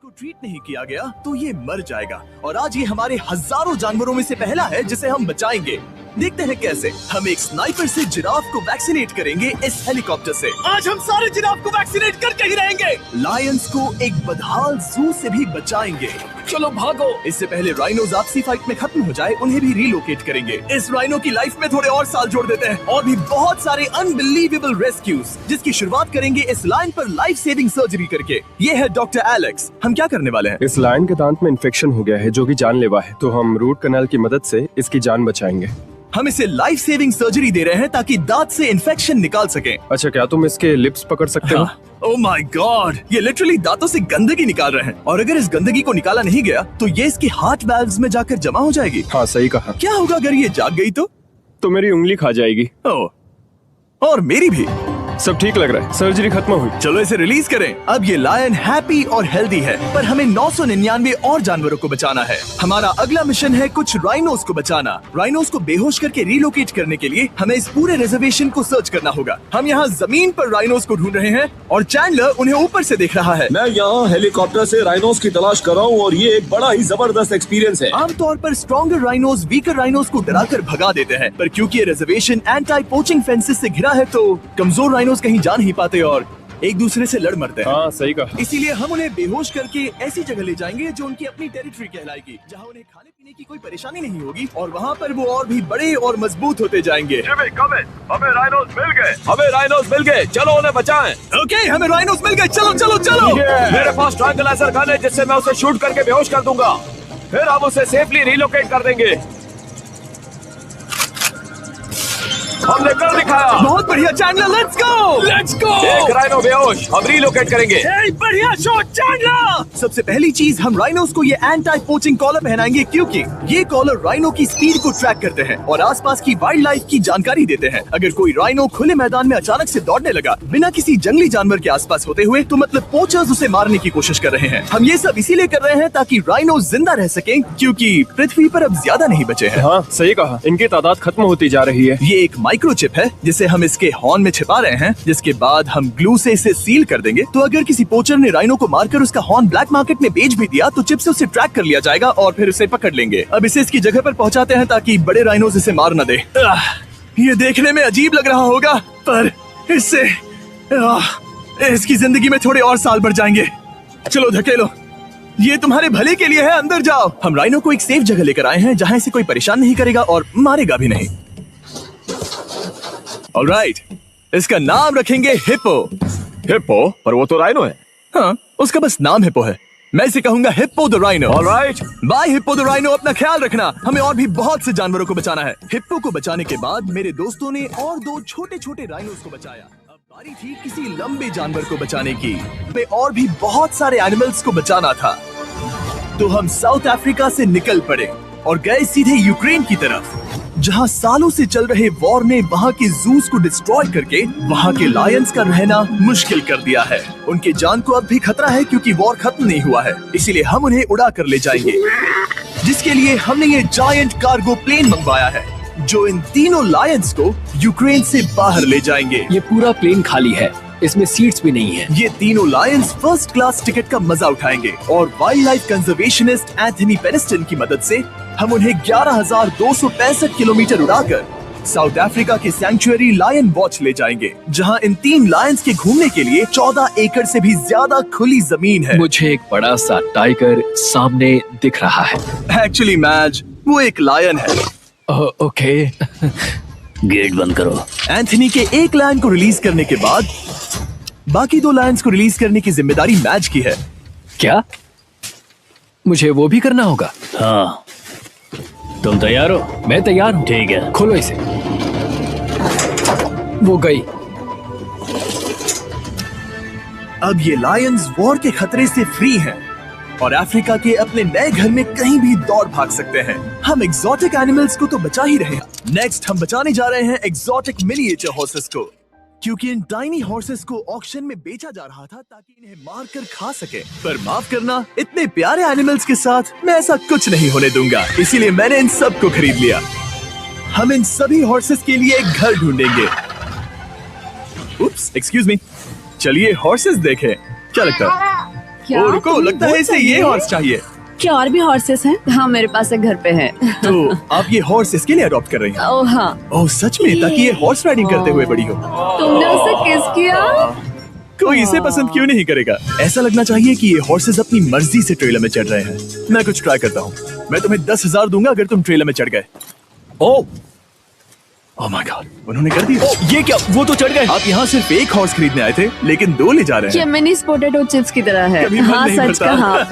को ट्रीट नहीं किया गया तो ये मर जाएगा। और आज ये हमारे हजारों जानवरों में से पहला है जिसे हम बचाएंगे। देखते हैं कैसे। हम एक स्नाइपर से जिराफ को वैक्सीनेट करेंगे इस हेलीकॉप्टर से। आज हम सारे जिराफ को वैक्सीनेट करके ही रहेंगे। लायंस को एक बदहाल जू से भी बचाएंगे। चलो भागो। इससे पहले राइनोज आपसी फाइट में खत्म हो जाए, उन्हें भी रिलोकेट करेंगे। इस राइनो की लाइफ में थोड़े और साल जोड़ देते हैं और भी बहुत सारे अनबिलीवेबल रेस्क्यूज, जिसकी शुरुआत करेंगे इस लायन पर लाइफ सेविंग सर्जरी करके। ये है डॉक्टर एलेक्स। हम क्या करने वाले हैं? इस लायन के दांत में इन्फेक्शन हो गया है जो कि जानलेवा है, तो हम रूट कैनाल की मदद से इसकी जान बचाएंगे। हम इसे लाइफ सेविंग सर्जरी दे रहे हैं ताकि दांत से इन्फेक्शन निकाल सकें। अच्छा, क्या तुम इसके लिप्स पकड़ सकते हो? ओह माय गॉड, ये लिटरली दांतों से गंदगी निकाल रहे हैं और अगर इस गंदगी को निकाला नहीं गया तो ये इसके हार्ट वाल्व्स में जाकर जमा हो जाएगी। हाँ, सही कहा। क्या होगा अगर ये जाग गई तो मेरी उंगली खा जाएगी। ओह, और मेरी भी। सब ठीक लग रहा है, सर्जरी खत्म हुई। चलो इसे रिलीज करें। अब ये लायन हैप्पी और हेल्दी है, पर हमें 999 और जानवरों को बचाना है। हमारा अगला मिशन है कुछ राइनोस को बचाना। राइनोस को बेहोश करके रिलोकेट करने के लिए हमें इस पूरे रिजर्वेशन को सर्च करना होगा। हम यहाँ जमीन पर राइनोस को ढूंढ रहे हैं और चैंडलर उन्हें ऊपर से देख रहा है। मैं यहाँ हेलीकॉप्टर से राइनोस की तलाश कर रहा हूँ और ये एक बड़ा ही जबरदस्त एक्सपीरियंस है। आमतौर पर स्ट्रॉन्गर राइनोस वीकर राइनोस को डराकर भगा देते हैं, पर क्योंकि ये रिजर्वेशन एंटी पोचिंग फेंसेस से घिरा है तो कमजोर राइनोस कहीं जा नहीं पाते और एक दूसरे से लड़ मरते हैं। हाँ, सही कहा। इसीलिए हम उन्हें बेहोश करके ऐसी जगह ले जाएंगे जो उनकी अपनी टेरिटरी कहलाएगी, जहाँ उन्हें खाने पीने की कोई परेशानी नहीं होगी और वहाँ पर वो और भी बड़े और मजबूत होते जाएंगे। हमें राइनोस मिल गए। हमें राइनोस मिल गए, चलो उन्हें बचाएं। ओके, हमें राइनोस मिल गए। चलो चलो चलो। मेरे पास ट्रैंक्विलाइजर गन है जिससे मैं उसे शूट करके बेहोश कर दूंगा, फिर हम उसे सेफली रिलोकेट कर देंगे। हमने कर दिखाया। बहुत बढ़िया Chandler, let's go let's go. एक राइनो बेहोश, हम रिलोकेट करेंगे। बढ़िया शॉट चैंडलर। सबसे पहली चीज, हम राइनोस को ये एंटी पोचिंग कॉलर पहनाएंगे क्योंकि ये कॉलर राइनो की स्पीड को ट्रैक करते हैं और आसपास की वाइल्ड लाइफ की जानकारी देते हैं। अगर कोई राइनो खुले मैदान में अचानक से दौड़ने लगा बिना किसी जंगली जानवर के आसपास होते हुए, तो मतलब पोचर्स उसे मारने की कोशिश कर रहे हैं। हम ये सब इसीलिए कर रहे हैं ताकि राइनो जिंदा रह सकें, क्योंकि पृथ्वी पर अब ज्यादा नहीं बचे हैं। हाँ, सही कहा। इनकी तादाद खत्म होती जा रही है। ये एक माइक्रोचिप है जिसे हम इसके हॉर्न में छिपा रहे हैं, जिसके बाद हम ग्लू से इसे सील कर देंगे। तो अगर किसी पोचर ने राइनो को मारकर उसका हॉर्न ब्लैक मार्केट में बेच भी दिया तो चिप से उसे ट्रैक कर लिया जाएगा और फिर उसे पकड़ लेंगे। अब इसे इसकी जगह पर पहुंचाते हैं ताकि बड़े राइनोस इसे मार न दे। ये देखने में अजीब लग रहा होगा, पर इससे इसकी जिंदगी में थोड़े और साल बढ़ जाएंगे। चलो धकेलो, ये तुम्हारे भले के लिए है, अंदर जाओ। हम राइनो को एक सेफ जगह लेकर आए हैं जहाँ इसे कोई परेशान नहीं करेगा और मारेगा भी नहीं। ऑलराइट, इसका नाम रखेंगे हिप्पो। हिप्पो? पर वो तो राइनो है। हाँ, उसका बस नाम हिप्पो है। मैं इसे कहूंगा hippo the rhino. Alright, bye hippo the rhino. अपना ख्याल रखना, हमें और भी बहुत से जानवरों को बचाना है। हिप्पो को बचाने के बाद मेरे दोस्तों ने और दो छोटे छोटे राइनोस को बचाया। अब बारी थी किसी लंबे जानवर को बचाने की। और भी बहुत सारे एनिमल्स को बचाना था, तो हम साउथ अफ्रीका से निकल पड़े और गए सीधे यूक्रेन की तरफ, जहां सालों से चल रहे वॉर ने वहां के जूस को डिस्ट्रॉय करके वहां के लायंस का रहना मुश्किल कर दिया है। उनके जान को अब भी खतरा है क्योंकि वॉर खत्म नहीं हुआ है, इसीलिए हम उन्हें उड़ा कर ले जाएंगे, जिसके लिए हमने ये जायंट कार्गो प्लेन मंगवाया है जो इन तीनों लायंस को यूक्रेन से बाहर ले जाएंगे। ये पूरा प्लेन खाली है, इसमें सीट्स भी नहीं है। ये तीनों लायंस फर्स्ट क्लास टिकट का मजा उठाएंगे और वाइल्ड लाइफ कंजर्वेशनिस्ट एंथनी पेनिस्टन की मदद से हम उन्हें 11,265 किलोमीटर उड़ाकर साउथ अफ्रीका के सैंक्चुअरी लायन वॉच ले जाएंगे, जहां इन तीन लायंस के घूमने के लिए 14 एकड़ से भी ज्यादा खुली जमीन है। मुझे एक बड़ा सा टाइगर सामने दिख रहा है। एक्चुअली मैच, वो एक लायन है। ओके। गेट बंद करो। एंथनी के एक लायन को रिलीज करने के बाद बाकी दो लायंस को रिलीज करने की जिम्मेदारी मैच की है। क्या मुझे वो भी करना होगा? हाँ, तुम तैयार हो? मैं तैयार हूँ। ठीक है, खोलो इसे। वो गई। अब ये लायंस वॉर के खतरे से फ्री हैं और अफ्रीका के अपने नए घर में कहीं भी दौड़ भाग सकते हैं। हम एग्जॉटिक एनिमल्स को तो बचा ही रहे हैं। नेक्स्ट हम बचाने जा रहे हैं एग्जॉटिक मिनिएचर हॉर्सेस को, क्योंकि इन टाइनी हॉर्सेस को ऑक्शन में बेचा जा रहा था ताकि इन्हें मारकर खा सके। पर माफ करना, इतने प्यारे एनिमल्स के साथ मैं ऐसा कुछ नहीं होने दूंगा, इसीलिए मैंने इन सब को खरीद लिया। हम इन सभी हॉर्सेस के लिए एक घर ढूंढेंगे। उप्स, एक्सक्यूज मी। चलिए हॉर्सेस देखें, क्या लगता है? क्या ओ, रुको, तुम्हें लगता है वो इसे ये चाहिए? हॉर्स चाहिए। क्या और भी हॉर्सेस हैं? हाँ, मेरे पास एक घर पे है। तो आप ये हॉर्स इसके लिए अडॉप्ट कर रही हैं? ओह हाँ। ओह सच में, ताकि ये हॉर्स राइडिंग करते हुए बड़ी हो। तुमने उसे किस किया? कोई इसे पसंद क्यों नहीं करेगा? ऐसा लगना चाहिए कि ये हॉर्सेस अपनी मर्जी से ट्रेलर में चढ़ रहे हैं। मैं कुछ ट्राई करता हूँ। मैं तुम्हें 10,000 दूंगा अगर तुम ट्रेलर में चढ़ गए। ओ ओह माय गॉड, उन्होंने कर दिया। ये क्या, वो तो चढ़ गए। आप यहाँ सिर्फ एक हॉर्स खरीदने आए थे, लेकिन 2 ले जा रहे ये हैं। मिनी पोटैटो चिप्स की तरह है। कभी मन हाँ नहीं सच भरता। कहा।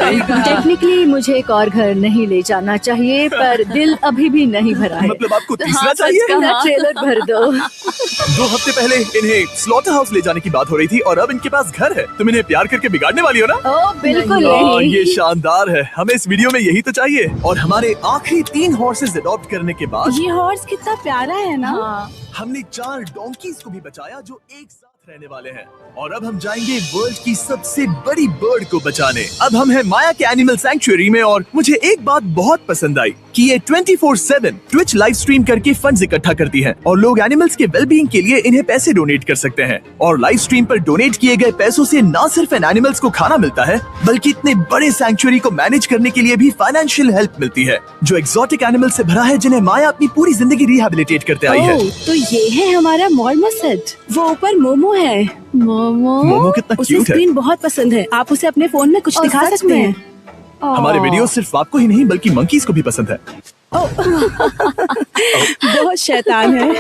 टेक्निकली मुझे एक और घर नहीं ले जाना चाहिए, पर दिल अभी भी नहीं भरा है। मतलब आपको तीसरा हाँ, सच चाहिए? कहा। अपना ट्रेलर भर दो। 2 हफ्ते पहले इन्हें स्लॉटर हाउस ले जाने की बात हो रही थी और अब इनके पास घर है। तुम इन्हें प्यार करके बिगाड़ने वाली हो ना? ओह बिल्कुल हाँ, नहीं। ये शानदार है। हमें इस वीडियो में यही तो चाहिए। और हमारे आखिरी 3 हॉर्सेस अडॉप्ट करने के बाद ये हॉर्स कितना प्यारा है ना। हमने 4 डोंकीज को भी बचाया जो एक साथ रहने वाले हैं। और अब हम जाएंगे वर्ल्ड की सबसे बड़ी बर्ड को बचाने। अब हम हैं माया के एनिमल सैंक्चुअरी में और मुझे एक बात बहुत पसंद आई कि ये 24/7 ट्विच लाइव स्ट्रीम करके फंड्स इकट्ठा करती है और लोग एनिमल्स के वेलबींग के लिए इन्हें पैसे डोनेट कर सकते हैं। और लाइव स्ट्रीम पर डोनेट किए गए पैसों से न सिर्फ इन एनिमल्स को खाना मिलता है, बल्कि इतने बड़े सैंक्चुअरी को मैनेज करने के लिए भी फाइनेंशियल हेल्प मिलती है, जो एक्सोटिक एनिमल से भरा है जिन्हें माया अपनी पूरी जिंदगी रिहैबिलिटेट करते आई है। ओह, तो ये है हमारा मॉर्मोसेट। वो ऊपर मोमो है। मोमो कितना उसे क्यूट है। स्क्रीन बहुत पसंद है। आप उसे अपने फोन में कुछ ओह, दिखा सच सकते में? हैं। हमारे वीडियो सिर्फ आपको ही नहीं बल्कि मंकीज को भी पसंद है। बहुत शैतान है।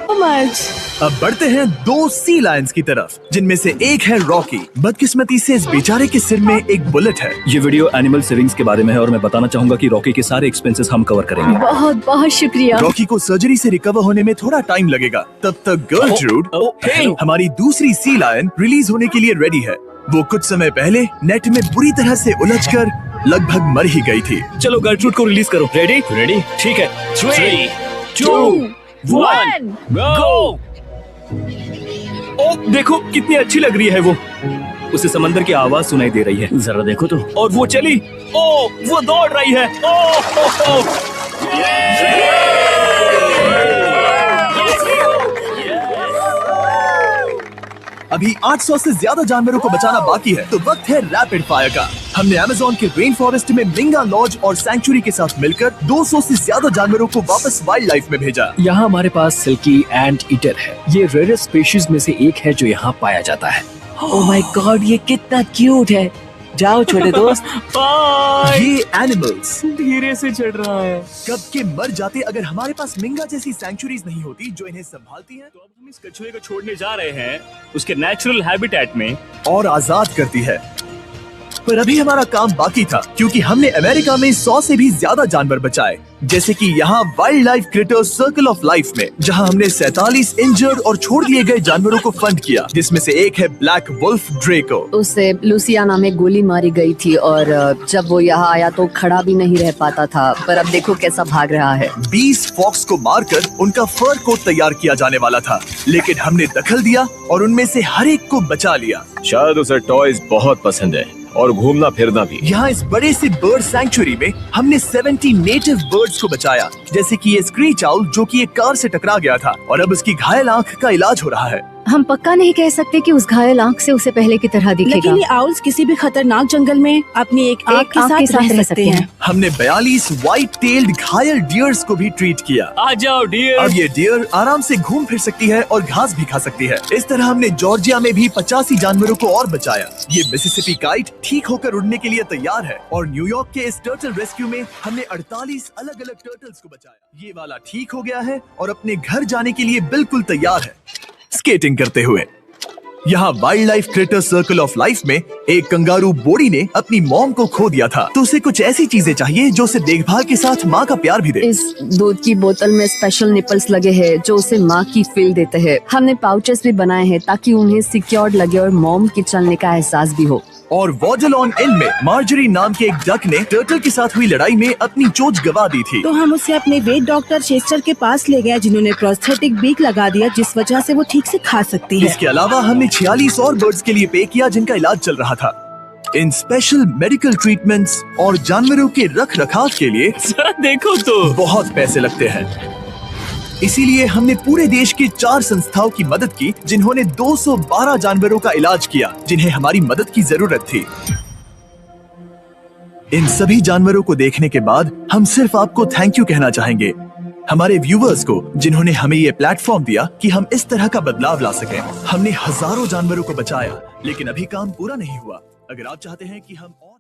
So much. अब बढ़ते हैं 2 सी लायंस की तरफ, जिनमें से एक है रॉकी। बदकिस्मती से इस बेचारे के सिर में एक बुलेट है। ये वीडियो एनिमल सेविंग्स के बारे में है और मैं बताना चाहूंगा कि रॉकी के सारे एक्सपेंसेस हम कवर करेंगे। बहुत बहुत शुक्रिया। रॉकी को सर्जरी से रिकवर होने में थोड़ा टाइम लगेगा। तब तक गर्लट्रूड, हमारी दूसरी सी लायन, रिलीज होने के लिए रेडी है। वो कुछ समय पहले नेट में बुरी तरह से उलझकर लगभग मर ही गई थी। चलो गर्लट्रूड को रिलीज करो। रेडी रेडी ठीक है। 3, 2, 1 गो। ओ देखो कितनी अच्छी लग रही है वो। उसे समंदर की आवाज सुनाई दे रही है। जरा देखो तो। और वो चली। ओ वो दौड़ रही है। ओ अभी 800 से ज्यादा जानवरों को बचाना बाकी है, तो वक्त है रैपिड फायर का। हमने अमेज़न के रेन फॉरेस्ट में मिंगा लॉज और सैंक्चुरी के साथ मिलकर 200 से ज्यादा जानवरों को वापस वाइल्ड लाइफ में भेजा। यहाँ हमारे पास सिल्की एंट ईटर है। ये रेयरेस्ट स्पीशीज में से एक है जो यहाँ पाया जाता है। ओह माय गॉड, ये कितना क्यूट है। जाओ छोटे दोस्त। ये एनिमल्स धीरे से चढ़ रहा है। कब के मर जाते अगर हमारे पास मिंगा जैसी सैंक्चुरीज नहीं होती जो इन्हें संभालती हैं तो अब हम इस कछुए को छोड़ने जा रहे हैं उसके नेचुरल हैबिटेट में। और आजाद करती है। पर अभी हमारा काम बाकी था, क्योंकि हमने अमेरिका में 100 से भी ज्यादा जानवर बचाए, जैसे कि यहाँ wild life creators circle of life में, जहाँ हमने 47 इंजर्ड और छोड़ दिए गए जानवरों को फंड किया, जिसमें से एक है ब्लैक वुल्फ ड्रेको। उसे लुसियाना में गोली मारी गई थी और जब वो यहाँ आया तो खड़ा भी नहीं रह पाता था, पर अब देखो कैसा भाग रहा है। 20 फॉक्स को मारकर उनका फर कोट तैयार किया जाने वाला था, लेकिन हमने दखल दिया और उनमें से हर एक को बचा लिया। शायद उसे टॉयज बहुत पसंद है और घूमना फिरना भी। यहाँ इस बड़े से बर्ड सैंक्चुरी में हमने 70 नेटिव बर्ड्स को बचाया, जैसे कि ये स्क्रीच आउल जो कि एक कार से टकरा गया था और अब उसकी घायल आंख का इलाज हो रहा है। हम पक्का नहीं कह सकते कि उस घायल आंख से उसे पहले की तरह दिखेगा। लेकिन ये आउल्स किसी भी खतरनाक जंगल में अपनी एक आंख के साथ रह सकते हैं। हमने 42 व्हाइट टेल्ड घायल डियर्स को भी ट्रीट किया। आ जाओ डियर। अब ये डियर आराम से घूम फिर सकती है और घास भी खा सकती है। इस तरह हमने जॉर्जिया में भी 85 जानवरों को और बचाया। ये मिसिसिपी काइट ठीक होकर उड़ने के लिए तैयार है और न्यूयॉर्क के इस टर्टल रेस्क्यू में हमने 48 अलग अलग टर्टल्स को बचाया। ये वाला ठीक हो गया है और अपने घर जाने के लिए बिल्कुल तैयार है स्केटिंग करते हुए। यहाँ wild life creator circle of life में एक कंगारू बोडी ने अपनी मॉम को खो दिया था, तो उसे कुछ ऐसी चीजें चाहिए जो उसे देखभाल के साथ माँ का प्यार भी दे। इस दूध की बोतल में स्पेशल निपल्स लगे हैं जो उसे माँ की फील देते हैं। हमने पाउचेस भी बनाए हैं ताकि उन्हें सिक्योर्ड लगे और मॉम के चलने का एहसास भी हो। और वॉजलॉन इन में मार्जरी नाम के एक डक ने टर्टल के साथ हुई लड़ाई में अपनी चोंच गवा दी थी। तो हम उसे अपने वेट डॉक्टर चेस्टर के पास ले गए, जिन्होंने प्रोस्थेटिक बीक लगा दिया, जिस वजह से वो ठीक से खा सकती है। इसके अलावा हमने 46 और बर्ड्स के लिए पे किया जिनका इलाज चल रहा था। इन स्पेशल मेडिकल ट्रीटमेंट्स और जानवरों के रख रखाव के लिए जरा देखो तो बहुत पैसे लगते हैं। इसीलिए हमने पूरे देश के 4 संस्थाओं की मदद की जिन्होंने 212 जानवरों का इलाज किया जिन्हें हमारी मदद की जरूरत थी। इन सभी जानवरों को देखने के बाद हम सिर्फ आपको थैंक यू कहना चाहेंगे, हमारे व्यूवर्स को जिन्होंने हमें ये प्लेटफॉर्म दिया कि हम इस तरह का बदलाव ला सकें। हमने हजारों जानवरों को बचाया, लेकिन अभी काम पूरा नहीं हुआ। अगर आप चाहते हैं कि हम और